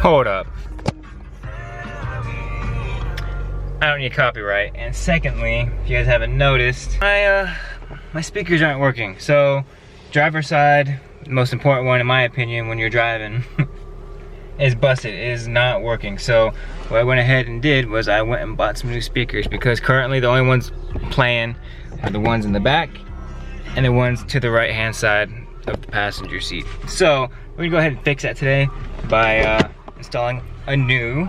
Hold up. I don't need copyright. And secondly, if you guys haven't noticed, my speakers aren't working. So, driver side, the most important one in my opinion when you're driving, is busted. It is not working. So what I went ahead and did was I went and bought some new speakers, because currently the only ones playing are the ones in the back and the ones to the right hand side of the passenger seat. So we're gonna go ahead and fix that today by installing a new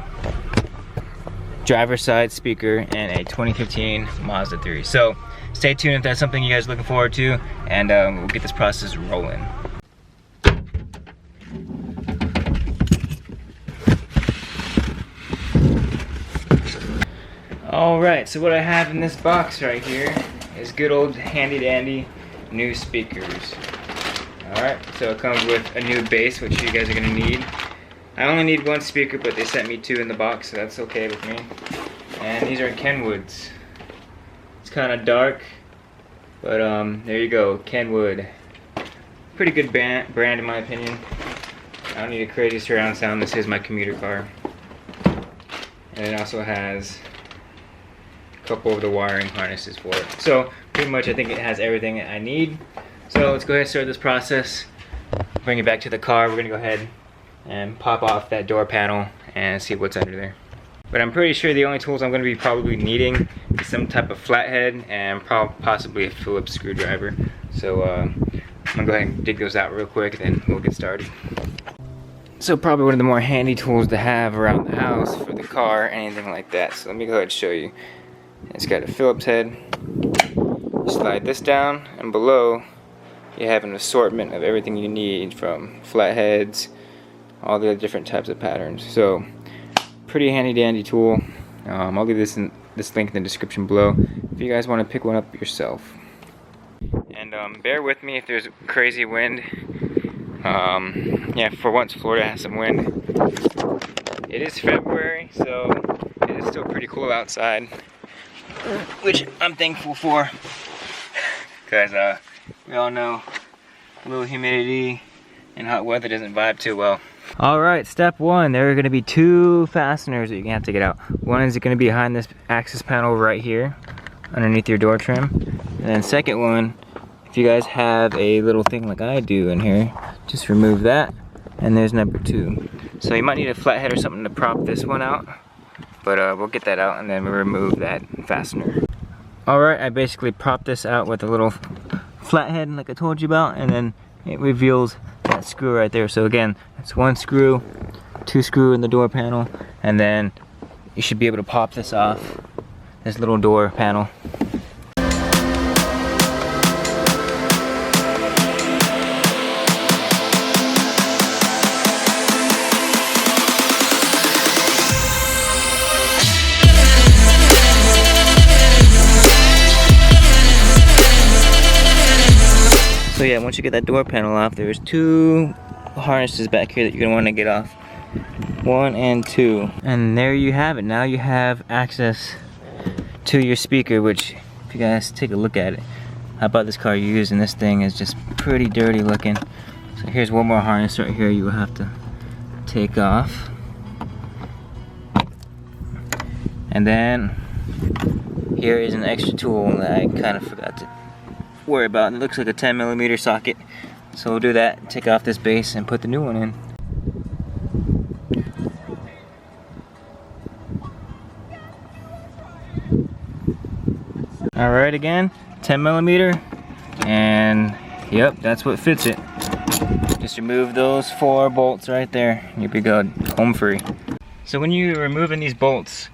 driver's side speaker and a 2015 Mazda 3. So stay tuned if that's something you guys are looking forward to, and we'll get this process rolling. Alright, so what I have in this box right here is good old handy dandy new speakers. Alright, so it comes with a new bass, which you guys are going to need. I only need one speaker, but they sent me two in the box, so that's okay with me. And these are Kenwoods. It's kind of dark, but there you go, Kenwood. Pretty good brand in my opinion. I don't need a crazy surround sound. This is my commuter car. And it also has a couple of the wiring harnesses for it. So pretty much I think it has everything I need. So let's go ahead and start this process. Bring it back to the car. We're gonna go ahead and pop off that door panel and see what's under there. But I'm pretty sure the only tools I'm going to be probably needing is some type of flathead and possibly a Phillips screwdriver. So I'm going to go ahead and dig those out real quick, then we'll get started. So probably one of the more handy tools to have around the house for the car, anything like that. So let me go ahead and show you. It's got a Phillips head. You slide this down, and below you have an assortment of everything you need, from flatheads, all the different types of patterns. So pretty handy dandy tool. I'll leave this link in the description below if you guys want to pick one up yourself. And bear with me if there's crazy wind. Yeah, for once Florida has some wind. It is February, so it is still pretty cool outside, which I'm thankful for, because we all know a little humidity and hot weather doesn't vibe too well. Alright, step one, there are going to be two fasteners that you're going to have to get out. One is going to be behind this access panel right here, underneath your door trim. And then second one, if you guys have a little thing like I do in here, just remove that, and there's number two. So you might need a flathead or something to prop this one out, but we'll get that out and then we'll remove that fastener. Alright, I basically propped this out with a little flathead like I told you about, and then it reveals that screw right there. So again, it's one screw, two screw in the door panel, and then you should be able to pop this off, this little door panel. So yeah, once you get that door panel off, there's two harnesses back here that you're gonna want to get off. 1 and 2. And there you have it. Now you have access to your speaker, which, if you guys take a look at it, I bought this car used and this thing is just pretty dirty looking. So here's one more harness right here you will have to take off. And then here is an extra tool that I kind of forgot to worry about. It looks like a 10mm socket, so we'll do that, take off this base and put the new one in. Alright, again, 10mm, and yep, that's what fits it. Just remove those 4 bolts right there, you'll be good, home free. So when you're removing these bolts,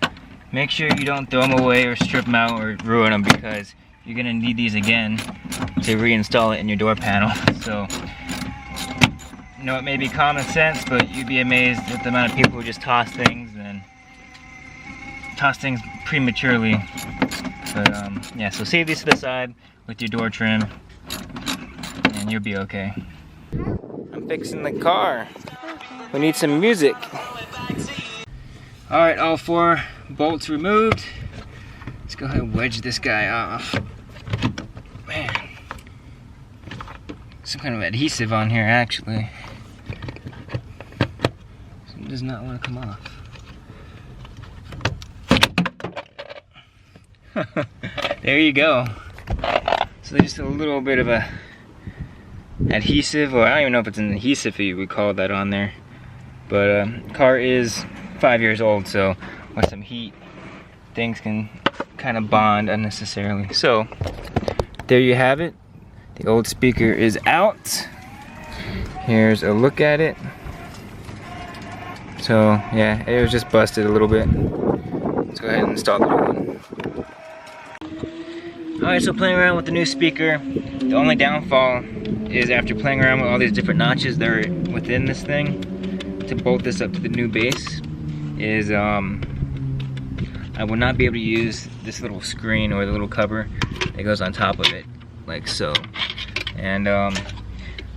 make sure you don't throw them away or strip them out or ruin them, because you're gonna need these again to reinstall it in your door panel. So, you know, it may be common sense, but you'd be amazed at the amount of people who just toss things prematurely. But yeah, so save these to the side with your door trim, and you'll be okay. I'm fixing the car. We need some music. Alright, all 4 bolts removed. Let's go ahead and wedge this guy off. Man, some kind of adhesive on here actually. It does not want to come off. There you go. So there's just a little bit of a adhesive, or I don't even know if it's an adhesive you would call that on there. But car is 5 years old, so with some heat, things can kind of bond unnecessarily. So there you have it. The old speaker is out. Here's a look at it. So yeah, it was just busted a little bit. Let's go ahead and install the new one. Alright, so playing around with the new speaker. The only downfall is after playing around with all these different notches that are within this thing, to bolt this up to the new base, is I will not be able to use this little screen or the little cover that goes on top of it, like so. And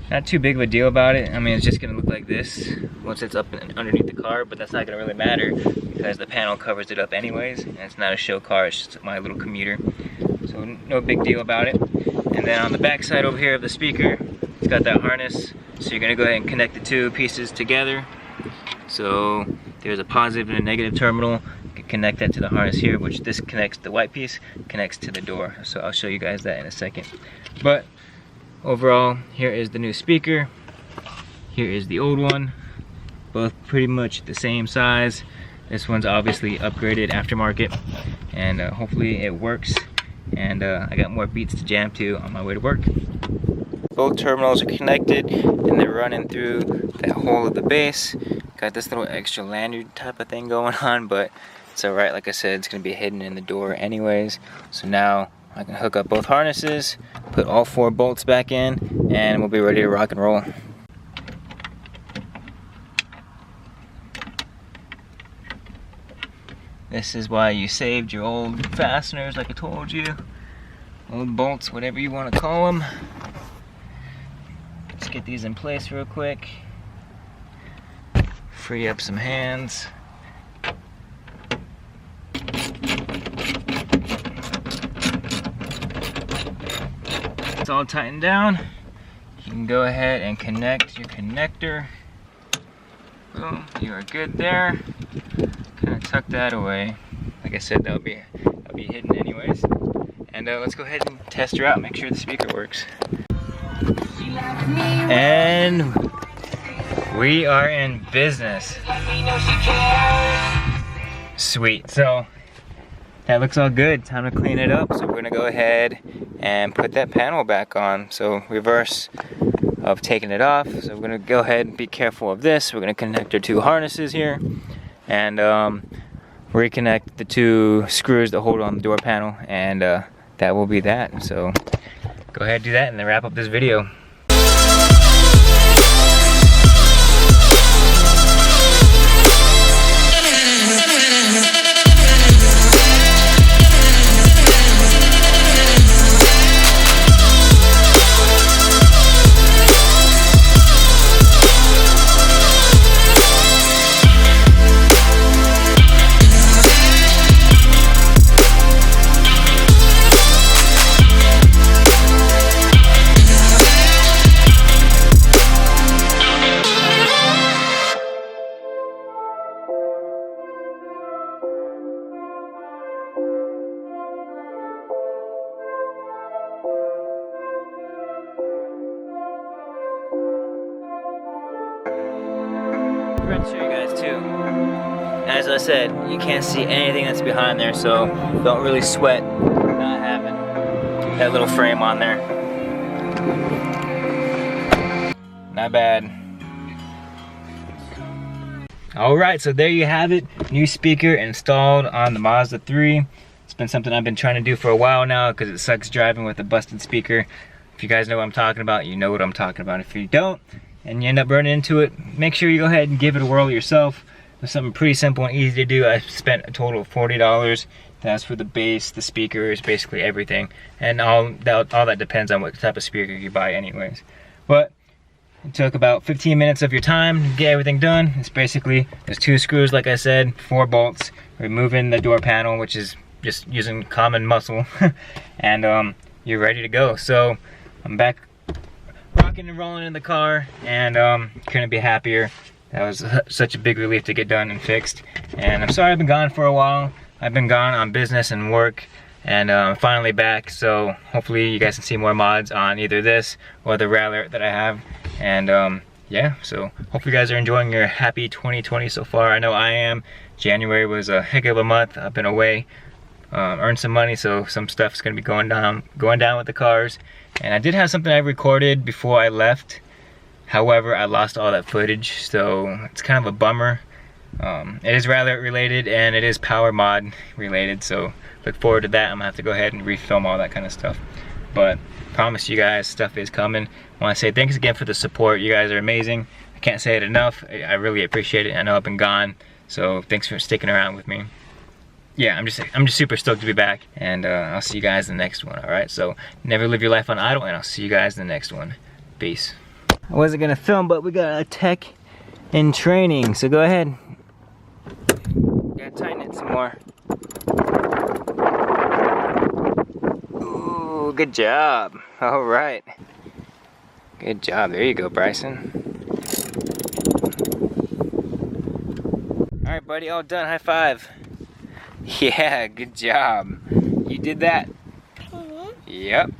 not too big of a deal about it. I mean, it's just gonna look like this once it's up underneath the car, but that's not gonna really matter because the panel covers it up anyways, and it's not a show car, it's just my little commuter. So no big deal about it. And then on the back side over here of the speaker, it's got that harness. So you're gonna go ahead and connect the two pieces together. So there's a positive and a negative terminal. You can connect that to the harness here, which this connects, the white piece connects to the door. So I'll show you guys that in a second. But overall, here is the new speaker. Here is the old one. Both pretty much the same size. This one's obviously upgraded aftermarket, and hopefully it works. And I got more beats to jam to on my way to work. Both terminals are connected and they're running through the whole of the base. Got this little extra lanyard type of thing going on, but it's alright. Like I said, it's going to be hidden in the door anyways. So now I can hook up both harnesses, put all 4 bolts back in, and we'll be ready to rock and roll. This is why you saved your old fasteners, like I told you. Old bolts, whatever you want to call them. Let's get these in place real quick. Free up some hands. It's all tightened down. You can go ahead and connect your connector. Boom, you are good there. Kind of tuck that away. Like I said, that'll be hidden anyways. And let's go ahead and test her out, make sure the speaker works. And we are in business. Sweet. So that looks all good. Time to clean it up. So we're gonna go ahead and put that panel back on. So reverse of taking it off. So we're gonna go ahead and be careful of this. We're gonna connect our 2 harnesses here and reconnect the 2 screws that hold on the door panel, and that will be that. So go ahead and do that and then wrap up this video. forgot to show you guys too. As I said, you can't see anything that's behind there, so don't really sweat not having that little frame on there. Not bad. Alright, so there you have it. New speaker installed on the Mazda 3. It's been something I've been trying to do for a while now because it sucks driving with a busted speaker. If you guys know what I'm talking about, you know what I'm talking about. If you don't, and you end up running into it, make sure you go ahead and give it a whirl yourself. It's something pretty simple and easy to do. I spent a total of $40. That's for the bass, the speakers, basically everything. And all that depends on what type of speaker you buy anyways. But it took about 15 minutes of your time to get everything done. It's basically, there's 2 screws like I said, 4 bolts, removing the door panel, which is just using common muscle, and you're ready to go. So I'm back rocking and rolling in the car, and couldn't be happier. That was such a big relief to get done and fixed. And I'm sorry I've been gone for a while. I've been gone on business and work, and I'm finally back. So hopefully you guys can see more mods on either this or the Rattler that I have. And yeah, so hopefully you guys are enjoying your happy 2020 so far. I know I am. January was a heck of a month. I've been away, earned some money, so some stuff's gonna be going down with the cars. And I did have something I recorded before I left. However, I lost all that footage, so it's kind of a bummer. It is Rattler related and it is power mod related, so look forward to that. I'm gonna have to go ahead and refilm all that kind of stuff. But promise you guys, stuff is coming. I want to say thanks again for the support. You guys are amazing. I can't say it enough. I really appreciate it. I know I've been gone, so thanks for sticking around with me. Yeah, I'm just super stoked to be back, and I'll see you guys in the next one. All right, so never live your life on idle, and I'll see you guys in the next one. Peace. I wasn't gonna film, but we got a tech in training, so go ahead. Gotta tighten it some more. Ooh, good job. All right. Good job. There you go, Bryson. All right, buddy, all done. High five. Yeah, good job. You did that. Yep.